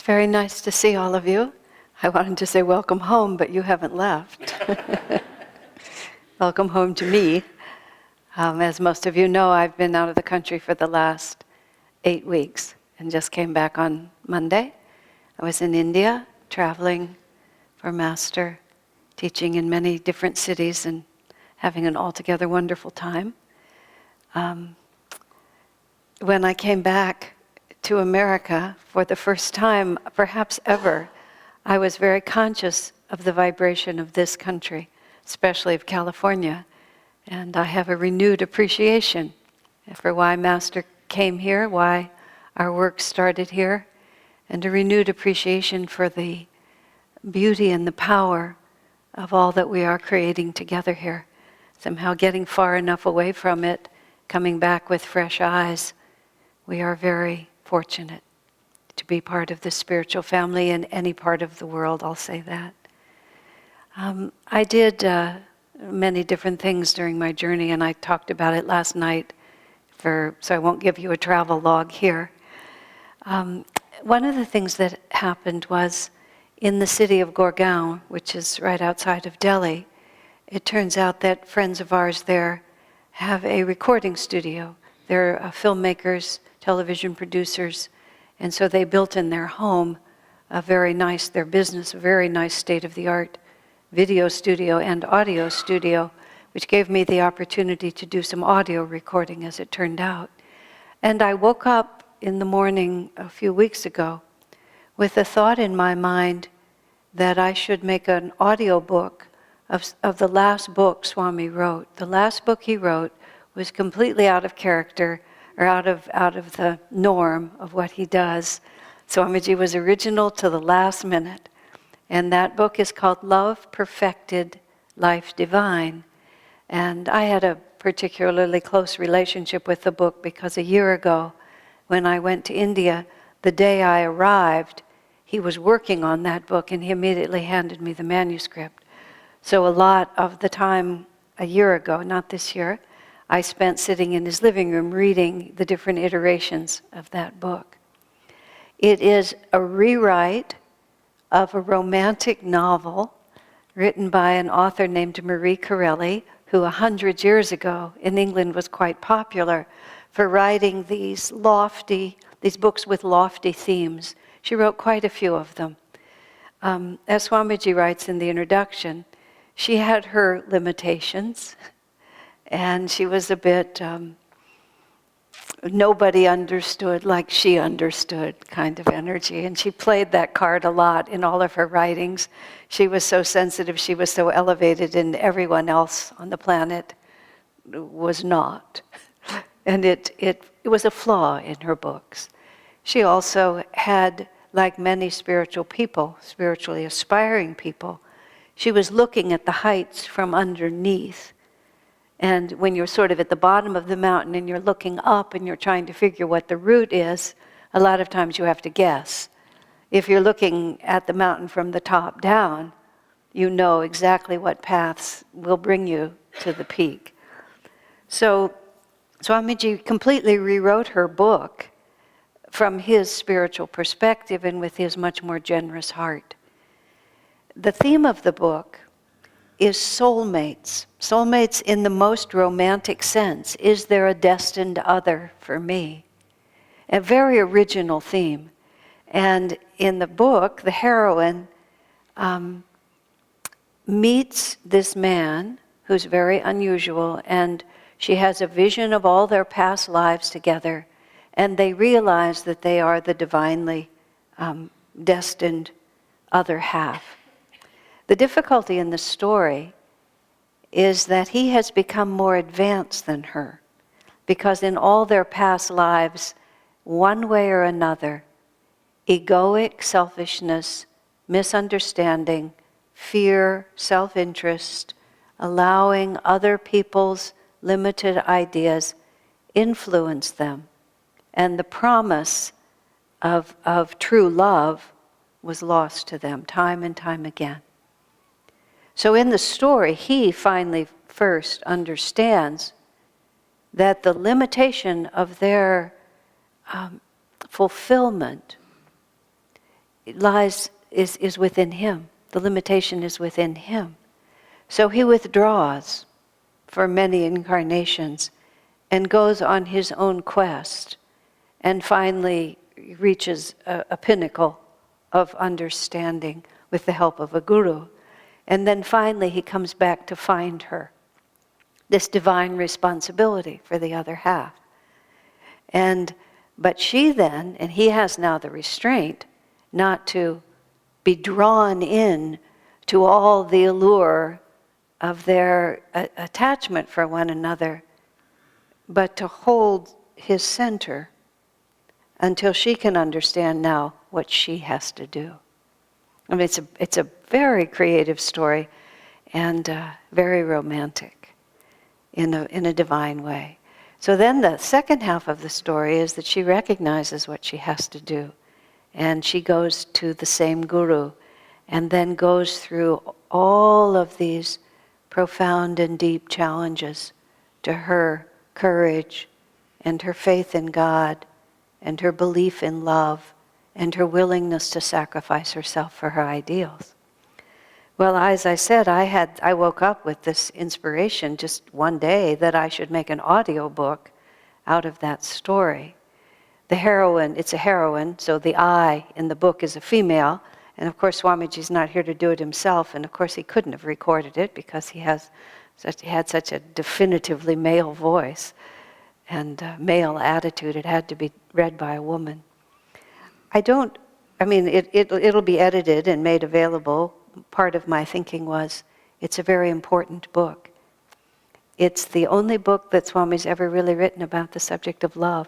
very nice to see all of you. I wanted to say welcome home, but you haven't left. Welcome home to me. As most of you know, I've been out of the country for the last 8 weeks and just came back on Monday. I was in India, traveling for Master, teaching in many different cities and having an altogether wonderful time. When I came back to America for the first time, perhaps ever, I was very conscious of the vibration of this country, especially of California. And I have a renewed appreciation for why Master came here, why our work started here, and a renewed appreciation for the beauty and the power of all that we are creating together here. Somehow getting far enough away from it, coming back with fresh eyes, we are very fortunate to be part of the spiritual family in any part of the world, I'll say that. I did many different things during my journey, and I talked about it last night, so I won't give you a travel log here. One of the things that happened was in the city of Gurgaon, which is right outside of Delhi, it turns out that friends of ours there have a recording studio. They're filmmakers, television producers, and so they built in their home their business, a very nice state-of-the-art video studio and audio studio, which gave me the opportunity to do some audio recording, as it turned out. And I woke up in the morning a few weeks ago with a thought in my mind that I should make an audio book of the last book Swami wrote. The last book he wrote was completely out of character, or out of the norm of what he does. Swamiji was original to the last minute. And that book is called Love Perfected, Life Divine. And I had a particularly close relationship with the book because a year ago, when I went to India, the day I arrived, he was working on that book and he immediately handed me the manuscript. So a lot of the time a year ago, not this year, I spent sitting in his living room reading the different iterations of that book. It is a rewrite of a romantic novel written by an author named Marie Corelli, who 100 years ago in England was quite popular for writing these books with lofty themes. She wrote quite a few of them. As Swamiji writes in the introduction, she had her limitations, and she was a bit nobody understood like she understood kind of energy. And she played that card a lot in all of her writings. She was so sensitive, she was so elevated, and everyone else on the planet was not. And it was a flaw in her books. She also had, like many spiritual people, spiritually aspiring people, she was looking at the heights from underneath. And when you're sort of at the bottom of the mountain and you're looking up and you're trying to figure what the route is, a lot of times you have to guess. If you're looking at the mountain from the top down, you know exactly what paths will bring you to the peak. So Swamiji completely rewrote her book from his spiritual perspective and with his much more generous heart. The theme of the book is soulmates. Soulmates in the most romantic sense. Is there a destined other for me? A very original theme. And in the book, the heroine meets this man who's very unusual, and she has a vision of all their past lives together, and they realize that they are the divinely destined other half. The difficulty in the story is that he has become more advanced than her, because in all their past lives, one way or another, egoic selfishness, misunderstanding, fear, self-interest, allowing other people's limited ideas influence them. And the promise of true love was lost to them time and time again. So in the story, he finally first understands that the limitation of their fulfillment is within him. The limitation is within him. So he withdraws for many incarnations and goes on his own quest and finally reaches a pinnacle of understanding with the help of a guru. And then finally he comes back to find her, this divine responsibility for the other half. But she then, and he has now the restraint not to be drawn in to all the allure of their attachment for one another, but to hold his center until she can understand now what she has to do. I mean, it's a very creative story and very romantic in a divine way. So then the second half of the story is that she recognizes what she has to do. And she goes to the same guru and then goes through all of these profound and deep challenges to her courage and her faith in God and her belief in love and her willingness to sacrifice herself for her ideals. Well, as I said, I woke up with this inspiration just one day that I should make an audio book out of that story. The heroine, it's a heroine, so the I in the book is a female, and of course Swamiji's not here to do it himself, and of course he couldn't have recorded it because he had such a definitively male voice and male attitude. It had to be read by a woman. It'll be edited and made available. Part of my thinking was, it's a very important book. It's the only book that Swami's ever really written about the subject of love.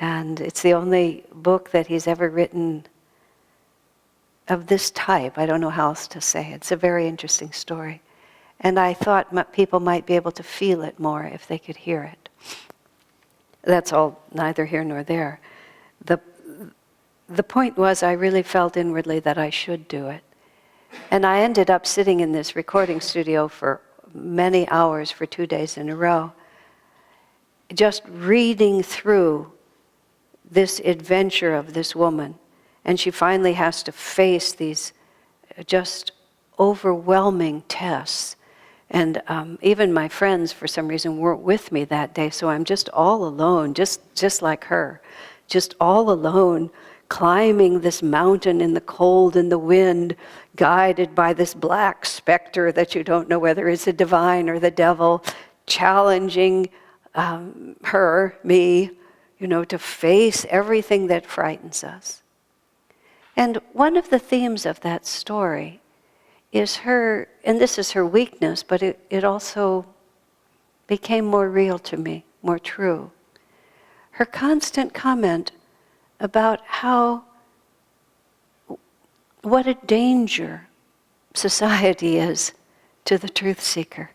And it's the only book that he's ever written of this type. I don't know how else to say it. It's a very interesting story. And I thought people might be able to feel it more if they could hear it. That's all neither here nor there. The point was, I really felt inwardly that I should do it. And I ended up sitting in this recording studio for many hours for 2 days in a row, just reading through this adventure of this woman. And she finally has to face these just overwhelming tests. And even my friends, for some reason, weren't with me that day, so I'm just all alone, just like her, just all alone, climbing this mountain in the cold and the wind, guided by this black specter that you don't know whether it's a divine or the devil, challenging me, to face everything that frightens us. And one of the themes of that story is her, and this is her weakness, but it also became more real to me, more true. Her constant comment about what a danger society is to the truth seeker.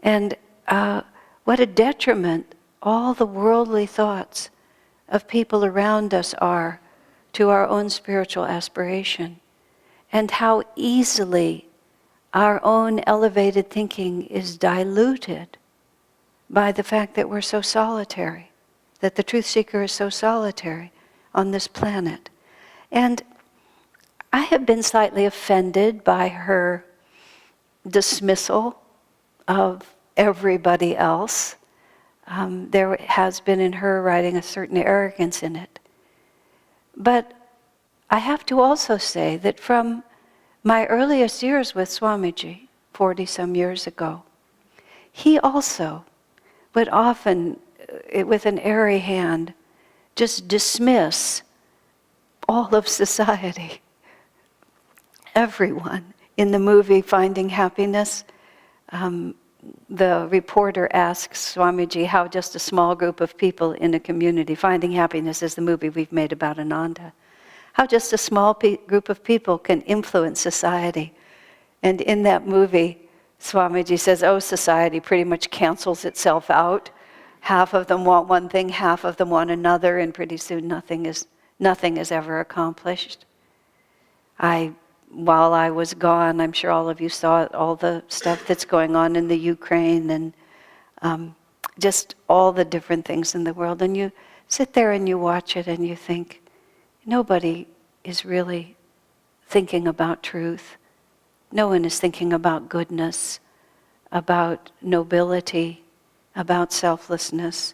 And what a detriment all the worldly thoughts of people around us are to our own spiritual aspiration. And how easily our own elevated thinking is diluted by the fact that we're so solitary, that the truth seeker is so solitary on this planet. And I have been slightly offended by her dismissal of everybody else. There has been in her writing a certain arrogance in it. But I have to also say that from my earliest years with Swamiji, 40-some years ago, he also would often, with an airy hand, just dismiss all of society, everyone. In the movie Finding Happiness, the reporter asks Swamiji how just a small group of people in a community, Finding Happiness is the movie we've made about Ananda, how just a small group of people can influence society. And in that movie, Swamiji says, society pretty much cancels itself out. Half of them want one thing, half of them want another, and pretty soon nothing is ever accomplished. While I was gone, I'm sure all of you saw all the stuff that's going on in the Ukraine and just all the different things in the world. And you sit there and you watch it and you think, nobody is really thinking about truth. No one is thinking about goodness, about nobility, about selflessness.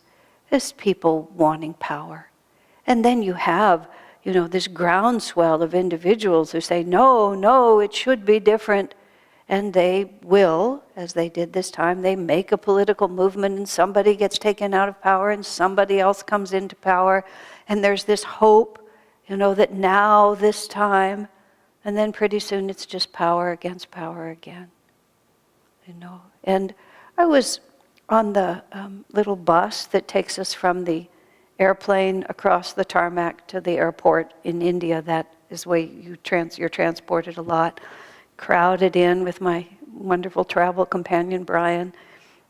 It's people wanting power. And then you have, this groundswell of individuals who say, no, no, it should be different. And they will, as they did this time, they make a political movement and somebody gets taken out of power and somebody else comes into power. And there's this hope, that now, this time, and then pretty soon it's just power against power again. And I was on the little bus that takes us from the airplane across the tarmac to the airport in India. That is the way you're transported a lot. Crowded in with my wonderful travel companion, Brian.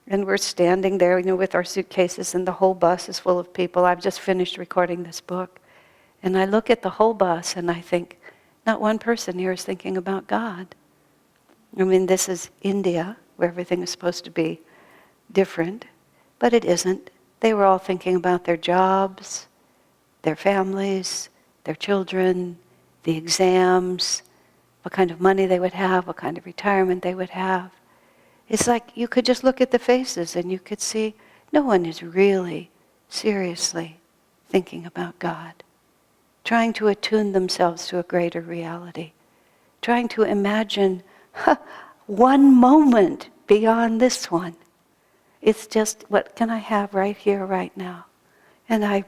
And we're standing there, with our suitcases, and the whole bus is full of people. I've just finished recording this book. And I look at the whole bus and I think, not one person here is thinking about God. I mean, this is India, where everything is supposed to be different, but it isn't. They were all thinking about their jobs, their families, their children, the exams, what kind of money they would have, what kind of retirement they would have. It's like you could just look at the faces and you could see no one is really, seriously thinking about God, trying to attune themselves to a greater reality, trying to imagine one moment beyond this one. It's just, what can I have right here, right now? And I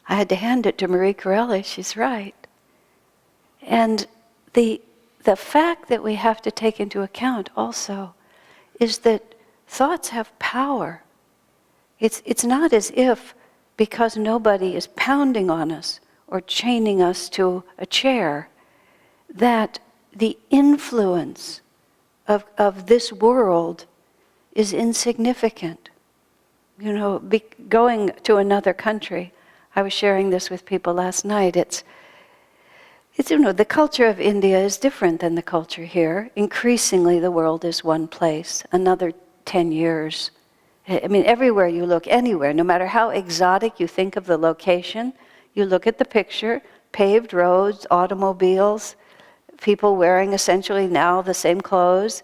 had to hand it to Marie Corelli. She's right. And the fact that we have to take into account also is that thoughts have power. It's not as if, because nobody is pounding on us or chaining us to a chair, that the influence of this world is insignificant. Going to another country, I was sharing this with people last night, it's the culture of India is different than the culture here. Increasingly, the world is one place. Another 10 years. I mean, everywhere you look, anywhere, no matter how exotic you think of the location, you look at the picture, paved roads, automobiles, people wearing essentially now the same clothes.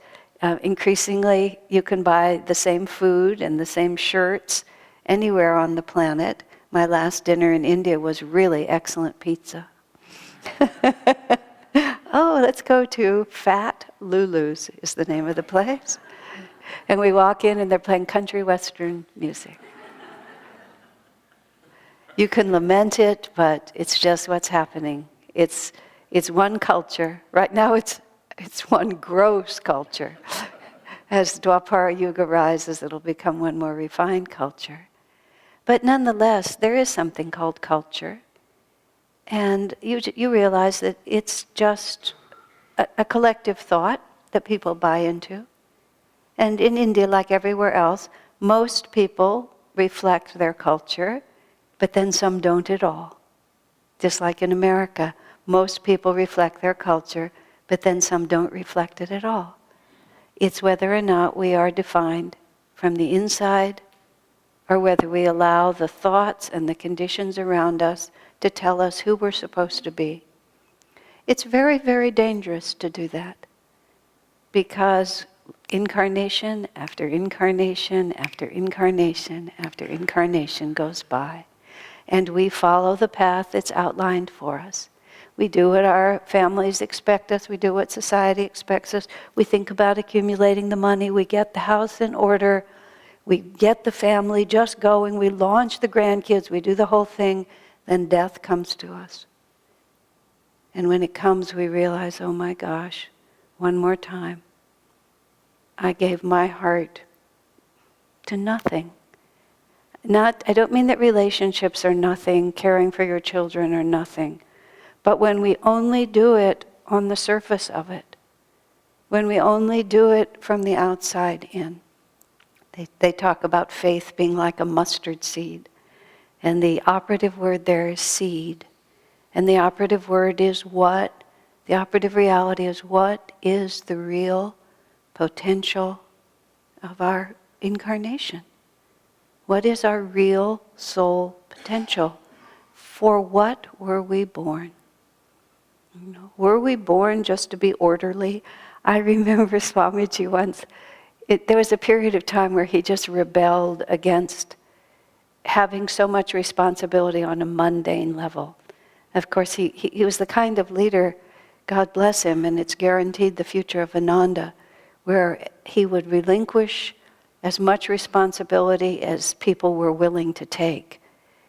Increasingly, you can buy the same food and the same shirts anywhere on the planet. My last dinner in India was really excellent pizza. Oh, let's go to Fat Lulu's is the name of the place. And we walk in and they're playing country western music. You can lament it, but it's just what's happening. It's one culture. Right now it's one gross culture. As Dwapara Yuga rises, it'll become one more refined culture. But nonetheless, there is something called culture. And you realize that it's just a collective thought that people buy into. And in India, like everywhere else, most people reflect their culture, but then some don't at all. Just like in America, most people reflect their culture, but then some don't reflect it at all. It's whether or not we are defined from the inside, or whether we allow the thoughts and the conditions around us to tell us who we're supposed to be. It's very, very dangerous to do that, because incarnation after incarnation after incarnation after incarnation goes by, and we follow the path that's outlined for us. We do what our families expect us, we do what society expects us, we think about accumulating the money, we get the house in order, we get the family just going, we launch the grandkids, we do the whole thing, then death comes to us. And when it comes, we realize, oh my gosh, one more time, I gave my heart to nothing. I don't mean that relationships are nothing, caring for your children are nothing, but when we only do it on the surface of it, when we only do it from the outside in. They talk about faith being like a mustard seed. And the operative word there is seed. And the operative word is what? The operative reality is what is the real potential of our incarnation? What is our real soul potential? For what were we born? Were we born just to be orderly? I remember Swamiji once, there was a period of time where he just rebelled against having so much responsibility on a mundane level. Of course, he was the kind of leader, God bless him, and it's guaranteed the future of Ananda, where he would relinquish as much responsibility as people were willing to take.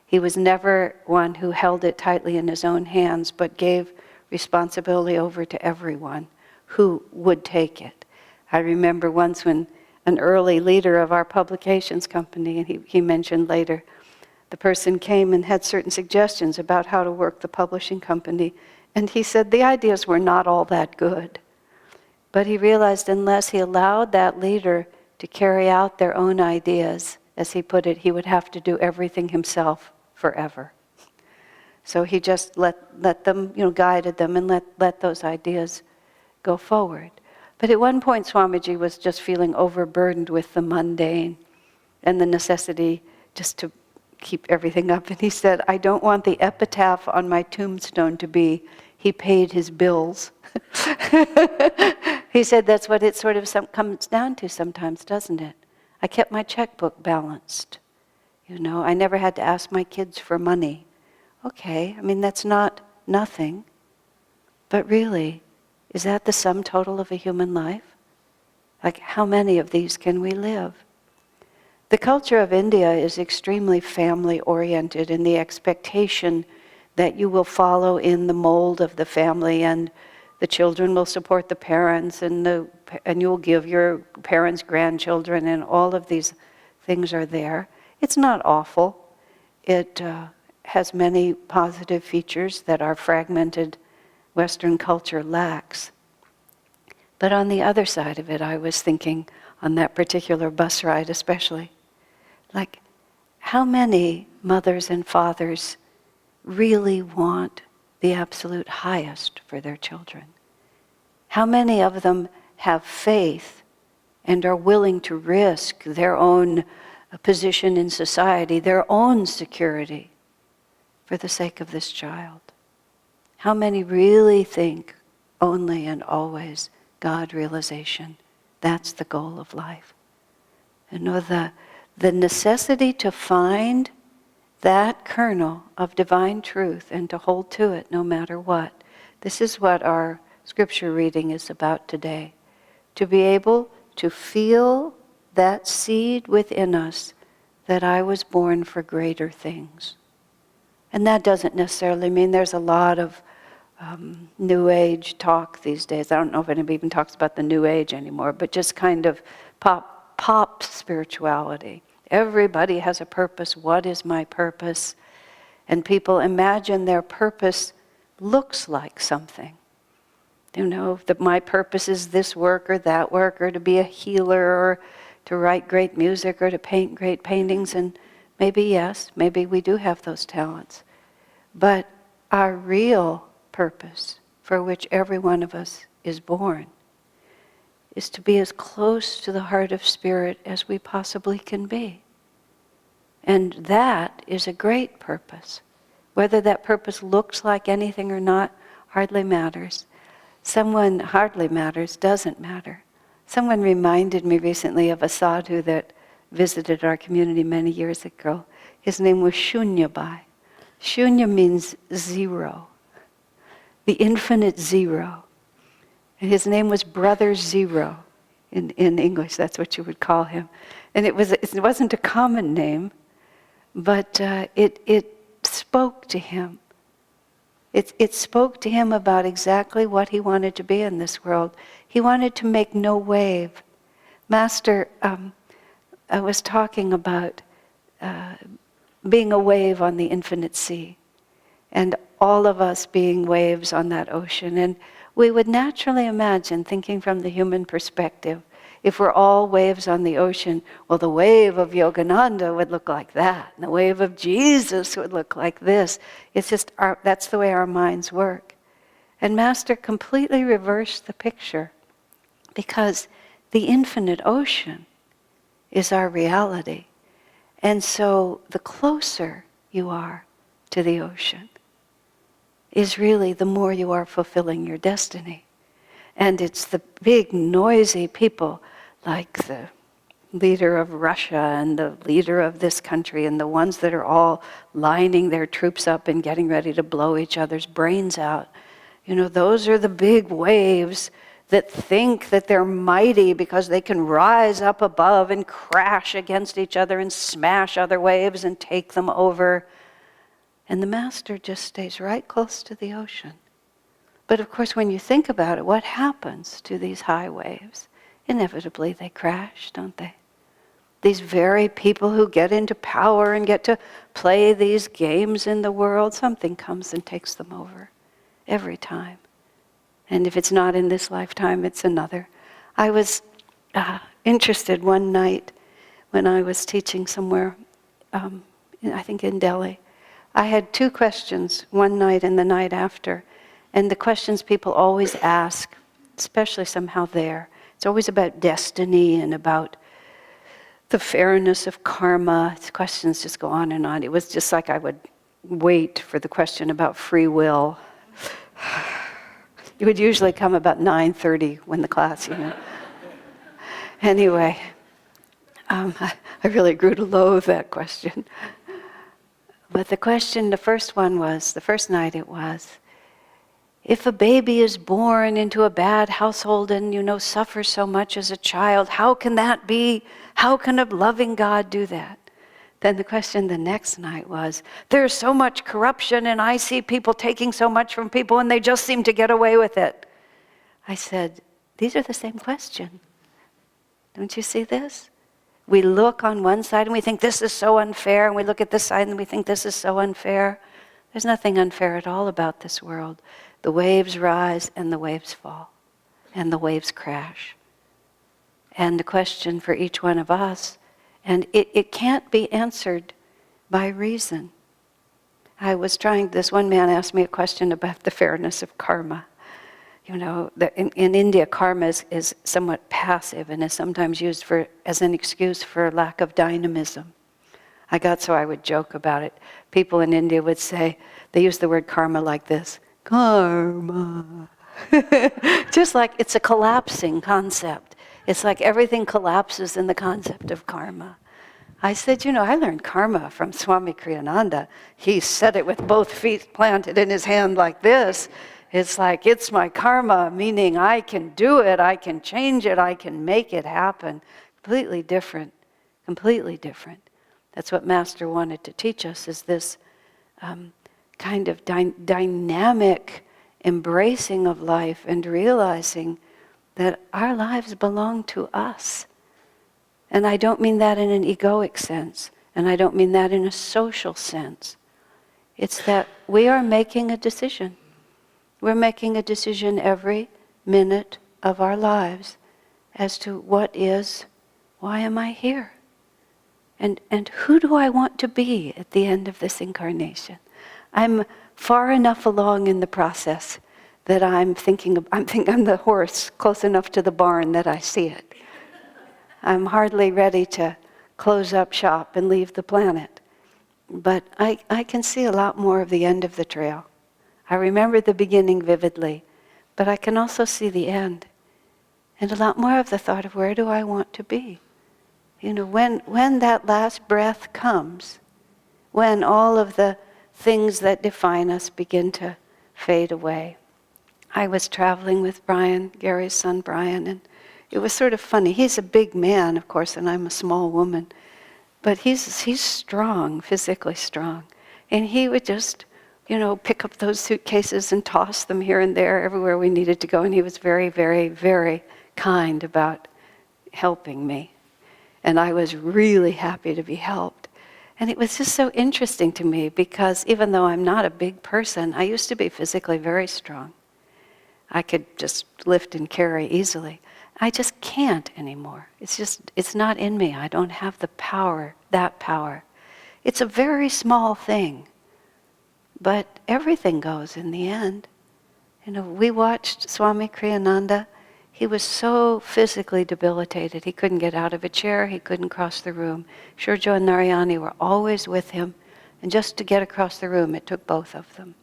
He was never one who held it tightly in his own hands, but gave responsibility over to everyone who would take it. I remember once when an early leader of our publications company, and he mentioned later, the person came and had certain suggestions about how to work the publishing company, and he said the ideas were not all that good. But he realized unless he allowed that leader to carry out their own ideas, as he put it, he would have to do everything himself forever. So he just let them, guided them and let those ideas go forward. But at one point, Swamiji was just feeling overburdened with the mundane and the necessity just to keep everything up. And he said, I don't want the epitaph on my tombstone to be, he paid his bills. He said that's what it sort of comes down to sometimes, doesn't it? I kept my checkbook balanced. I never had to ask my kids for money. Okay, that's not nothing. But really, is that the sum total of a human life? Like, how many of these can we live? The culture of India is extremely family-oriented in the expectation that you will follow in the mold of the family, and the children will support the parents, and you will give your parents grandchildren, and all of these things are there. It's not awful. It has many positive features that our fragmented Western culture lacks. But on the other side of it, I was thinking, on that particular bus ride especially, like, how many mothers and fathers really want the absolute highest for their children? How many of them have faith and are willing to risk their own position in society, their own security, for the sake of this child? How many really think only and always God realization? That's the goal of life. The necessity to find that kernel of divine truth and to hold to it no matter what. This is what our scripture reading is about today. To be able to feel that seed within us that I was born for greater things. And that doesn't necessarily mean there's a lot of New Age talk these days. I don't know if anybody even talks about the New Age anymore, but just kind of pop spirituality. Everybody has a purpose. What is my purpose? And people imagine their purpose looks like something. That my purpose is this work or that work, or to be a healer, or to write great music, or to paint great paintings. And maybe yes, maybe we do have those talents. But our real purpose, for which every one of us is born, is to be as close to the heart of Spirit as we possibly can be. And that is a great purpose. Whether that purpose looks like anything or not hardly matters. Doesn't matter. Someone reminded me recently of a sadhu that visited our community many years ago. His name was Shunyabai. Shunya means zero, the infinite zero. And his name was Brother Zero. In English, that's what you would call him. And it wasn't a common name, but it spoke to him. It spoke to him about exactly what he wanted to be in this world. He wanted to make no wave. Master was talking about being a wave on the infinite sea, and all of us being waves on that ocean. And we would naturally imagine, thinking from the human perspective, if we're all waves on the ocean, well, the wave of Yogananda would look like that, and the wave of Jesus would look like this. It's just, that's the way our minds work. And Master completely reversed the picture, because the infinite ocean is our reality. And so the closer you are to the ocean, is really the more you are fulfilling your destiny. And it's the big, noisy people like the leader of Russia and the leader of this country and the ones that are all lining their troops up and getting ready to blow each other's brains out. Those are the big waves that think that they're mighty because they can rise up above and crash against each other and smash other waves and take them over. And the master just stays right close to the ocean. But of course, when you think about it, what happens to these high waves? Inevitably, they crash, don't they? These very people who get into power and get to play these games in the world, something comes and takes them over every time. And if it's not in this lifetime, it's another. I was interested one night when I was teaching somewhere, I think in Delhi. I had 2 questions, one night and the night after. And the questions people always ask, especially somehow there, it's always about destiny and about the fairness of karma. The questions just go on and on. It was just like I would wait for the question about free will. It would usually come about 9:30 when the class, Anyway, I really grew to loathe that question. But the first night it was, if a baby is born into a bad household and, suffers so much as a child, how can that be? How can a loving God do that? Then the question the next night was, there's so much corruption and I see people taking so much from people and they just seem to get away with it. I said, these are the same question. Don't you see this? We look on one side and we think this is so unfair, and we look at this side and we think this is so unfair. There's nothing unfair at all about this world. The waves rise and the waves fall, and the waves crash. And the question for each one of us, and it can't be answered by reason. This one man asked me a question about the fairness of karma. In India, karma is somewhat passive and is sometimes used as an excuse for lack of dynamism. I would joke about it. People in India would say, they use the word karma like this, karma. Just like it's a collapsing concept. It's like everything collapses in the concept of karma. I said, I learned karma from Swami Kriyananda. He said it with both feet planted in his hand like this. It's like, it's my karma, meaning I can do it, I can change it, I can make it happen. Completely different, completely different. That's what Master wanted to teach us, is this kind of dynamic embracing of life and realizing that our lives belong to us. And I don't mean that in an egoic sense, and I don't mean that in a social sense. It's that we are making a decision. We're making a decision every minute of our lives as to why am I here? And who do I want to be at the end of this incarnation? I'm far enough along in the process that I'm thinking I'm the horse close enough to the barn that I see it. I'm hardly ready to close up shop and leave the planet. But I can see a lot more of the end of the trail. I remember the beginning vividly, but I can also see the end. And a lot more of the thought of where do I want to be? When that last breath comes, when all of the things that define us begin to fade away. I was traveling with Brian, Gary's son Brian, and it was sort of funny. He's a big man, of course, and I'm a small woman. But he's strong, physically strong. And he would just, pick up those suitcases and toss them here and there, everywhere we needed to go. And he was very, very, very kind about helping me. And I was really happy to be helped. And it was just so interesting to me because even though I'm not a big person, I used to be physically very strong. I could just lift and carry easily. I just can't anymore. It's not in me. I don't have the power, that power. It's a very small thing, but everything goes in the end. We watched Swami Kriyananda. He was so physically debilitated. He couldn't get out of a chair. He couldn't cross the room. Shurjo and Narayani were always with him. And just to get across the room, it took both of them.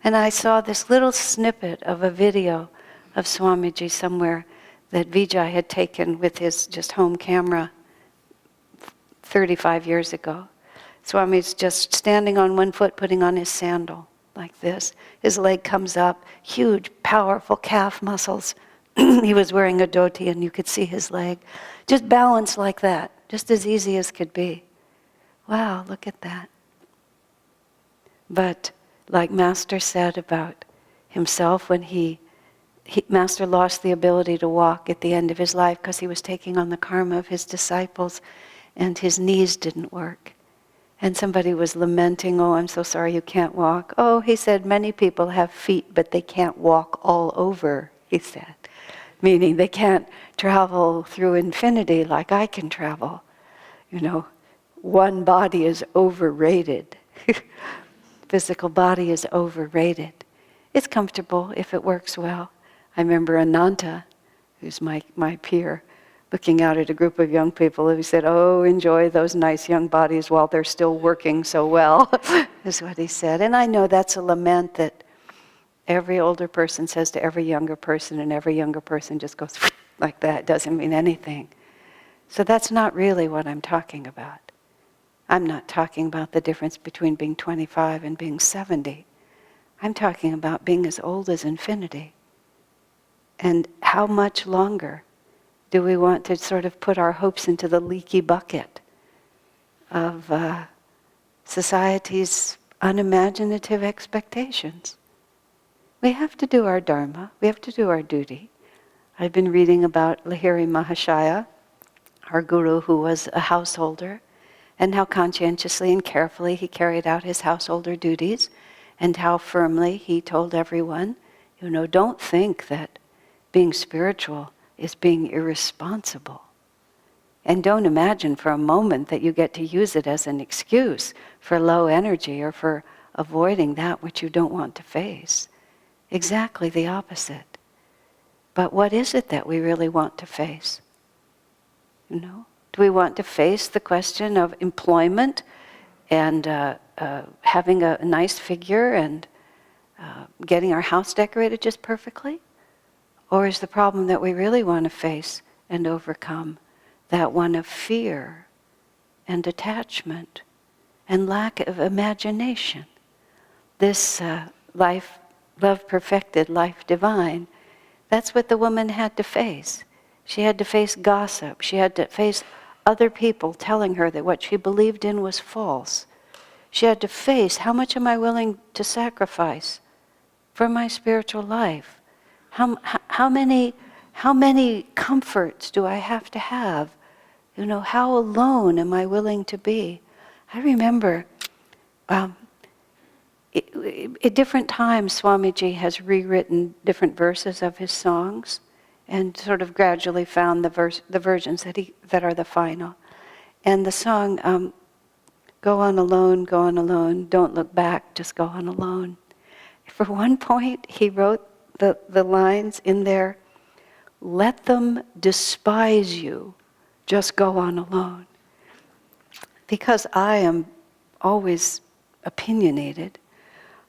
And I saw this little snippet of a video of Swamiji somewhere that Vijay had taken with his just home camera 35 years ago. Swami's just standing on one foot, putting on his sandal like this. His leg comes up, huge, powerful calf muscles. He was wearing a dhoti and you could see his leg. Just balanced like that, just as easy as could be. Wow, look at that. But like Master said about himself when Master lost the ability to walk at the end of his life because he was taking on the karma of his disciples and his knees didn't work. And somebody was lamenting, oh, I'm so sorry you can't walk. Oh, he said, many people have feet, but they can't walk all over, he said. Meaning they can't travel through infinity like I can travel. You know, one body is overrated. Physical body is overrated. It's comfortable if it works well. I remember Ananda, who's my peer, looking out at a group of young people, who said, oh, enjoy those nice young bodies while they're still working so well, is what he said. And I know that's a lament that every older person says to every younger person, and every younger person just goes like that, doesn't mean anything. So that's not really what I'm talking about. I'm not talking about the difference between being 25 and being 70. I'm talking about being as old as infinity. And how much longer do we want to sort of put our hopes into the leaky bucket of society's unimaginative expectations? We have to do our dharma. We have to do our duty. I've been reading about Lahiri Mahashaya, our guru who was a householder, and how conscientiously and carefully he carried out his householder duties, and how firmly he told everyone, you know, don't think that being spiritual is being irresponsible. And don't imagine for a moment that you get to use it as an excuse for low energy or for avoiding that which you don't want to face. Exactly the opposite. But what is it that we really want to face? You know? Do we want to face the question of employment and having a nice figure and getting our house decorated just perfectly? Or is the problem that we really want to face and overcome that one of fear and attachment and lack of imagination? This life, love perfected, life divine, that's what the woman had to face. She had to face gossip. She had to face other people telling her that what she believed in was false. She had to face, how much am I willing to sacrifice for my spiritual life? How many comforts do I have to have? You know, how alone am I willing to be? I remember at different times Swamiji has rewritten different verses of his songs and sort of gradually found the versions that are the final. And the song, go on alone, don't look back, just go on alone. For one point, he wrote the lines in there, let them despise you, just go on alone. Because I am always opinionated,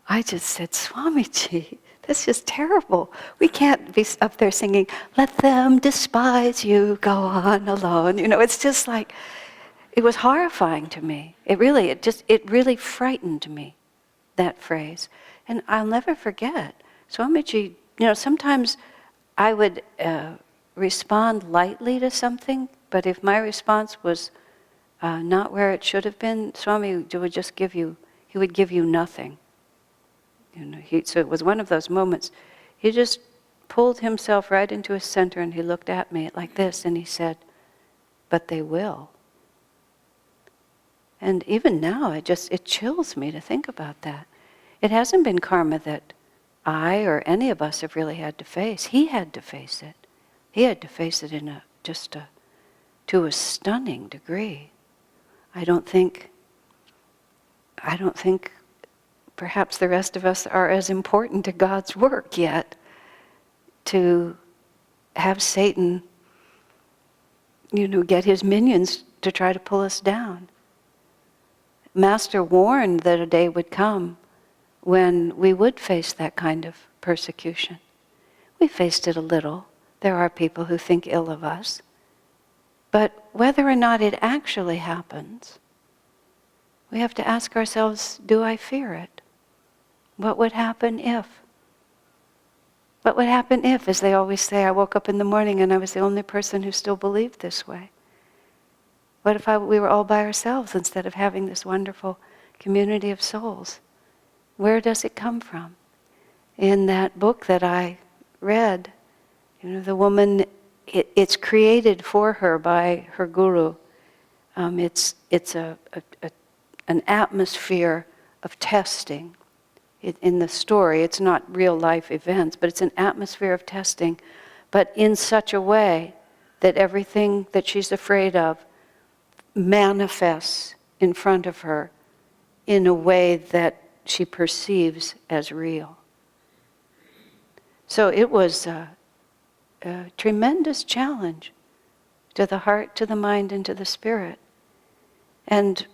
I just said, Swamiji, that's just terrible. We can't be up there singing, let them despise you, go on alone. You know, it's just like, it was horrifying to me. It really frightened me, that phrase. And I'll never forget, Swamiji, you know, sometimes I would respond lightly to something, but if my response was not where it should have been, Swami would just give you nothing. You know, so it was one of those moments. He just pulled himself right into his center and he looked at me like this and he said, but they will. And even now, it chills me to think about that. It hasn't been karma that I or any of us have really had to face. He had to face it. He had to face it to a stunning degree. I don't think perhaps the rest of us are as important to God's work yet to have Satan, you know, get his minions to try to pull us down. Master warned that a day would come when we would face that kind of persecution. We faced it a little. There are people who think ill of us. But whether or not it actually happens, we have to ask ourselves, do I fear it? What would happen if? What would happen if, as they always say, I woke up in the morning and I was the only person who still believed this way? What if we were all by ourselves instead of having this wonderful community of souls? Where does it come from? In that book that I read, the woman, it's created for her by her guru. It's an atmosphere of testing. In the story, it's not real life events, but it's an atmosphere of testing, but in such a way that everything that she's afraid of manifests in front of her in a way that she perceives as real. So it was a tremendous challenge to the heart, to the mind, and to the spirit. And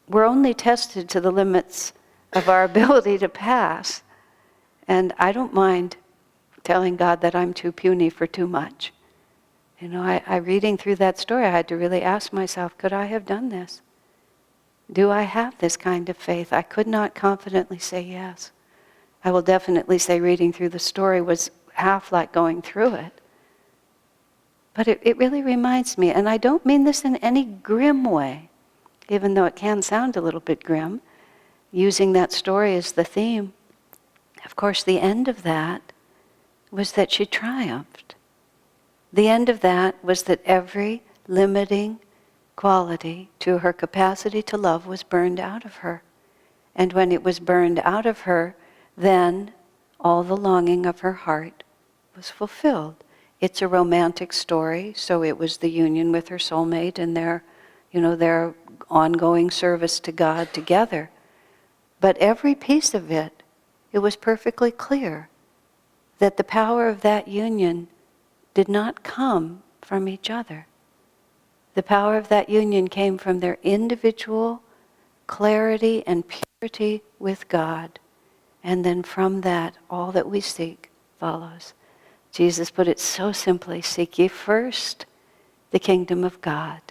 we're only tested to the limits of our ability to pass. And I don't mind telling God that I'm too puny for too much. I reading through that story, I had to really ask myself, could I have done this? Do I have this kind of faith? I could not confidently say yes. I will definitely say reading through the story was half like going through it. But it really reminds me, and I don't mean this in any grim way, even though it can sound a little bit grim, using that story as the theme. Of course, the end of that was that she triumphed. The end of that was that every limiting quality to her capacity to love was burned out of her. And when it was burned out of her, then all the longing of her heart was fulfilled. It's a romantic story, so it was the union with her soulmate and their ongoing service to God together. But every piece of it, it was perfectly clear that the power of that union did not come from each other. The power of that union came from their individual clarity and purity with God. And then from that, all that we seek follows. Jesus put it so simply, seek ye first the kingdom of God,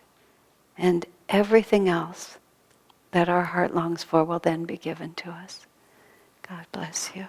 and everything else that our heart longs for will then be given to us. God bless you.